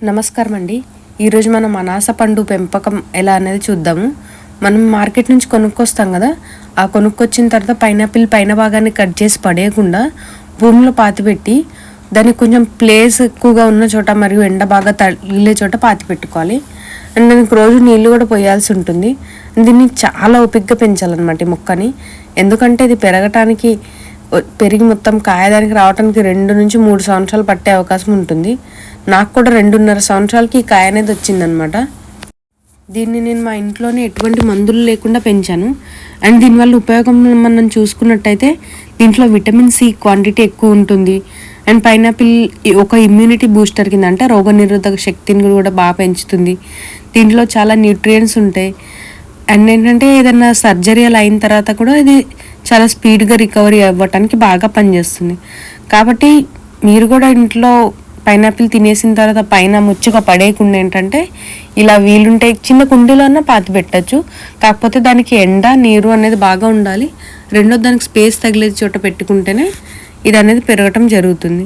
నమస్కారం అండి. ఈరోజు మనం అనాస పండు పెంపకం ఎలా అనేది చూద్దాము. మనం మార్కెట్ నుంచి కొనుక్కొస్తాం కదా, ఆ కొనుక్కొచ్చిన తర్వాత పైనాపిల్ పైన భాగాన్ని కట్ చేసి పడేయకుండా భూమిలో పాతిపెట్టి దానికి కొంచెం ప్లేస్ ఎక్కువగా ఉన్న చోట మరియు ఎండ బాగా తగిలే చోట పాతి పెట్టుకోవాలి. అండ్ దానికి రోజు నీళ్ళు కూడా పోయాల్సి ఉంటుంది. దీన్ని చాలా ఓపికగా పెంచాలన్నమాట ఈ మొక్కని. ఎందుకంటే ఇది పెరిగి మొత్తం కాయడానికి రావడానికి 2 నుంచి 3 సంవత్సరాలు పట్టే అవకాశం ఉంటుంది. నాకు కూడా 2.5 సంవత్సరాలకి ఈ కాయ అనేది వచ్చిందనమాట. దీన్ని నేను మా ఇంట్లోనే ఎటువంటి మందులు లేకుండా పెంచాను. అండ్ దీనివల్ల ఉపయోగం మనం చూసుకున్నట్టయితే దీంట్లో విటమిన్ సి క్వాంటిటీ ఎక్కువ ఉంటుంది. అండ్ పైనాపిల్ ఒక ఇమ్యూనిటీ బూస్టర్ కింద, అంటే రోగనిరోధక శక్తిని కూడా బాగా పెంచుతుంది. దీంట్లో చాలా న్యూట్రియంట్స్ ఉంటాయి. అండ్ ఏంటంటే ఏదైనా సర్జరీ అలా అయిన తర్వాత కూడా ఇది చాలా స్పీడ్గా రికవరీ అవ్వటానికి బాగా పనిచేస్తుంది. కాబట్టి మీరు కూడా ఇంట్లో పైనాపిల్ తినేసిన తర్వాత పైన ముచ్చుగా పడేయకుండా ఏంటంటే ఇలా వీలుంటే చిన్న కుండీలో పాతి పెట్టచ్చు. కాకపోతే దానికి ఎండ నీరు అనేది బాగా ఉండాలి. రెండో దానికి స్పేస్ తగిలే చోట పెట్టుకుంటేనే ఇది అనేది పెరగటం జరుగుతుంది.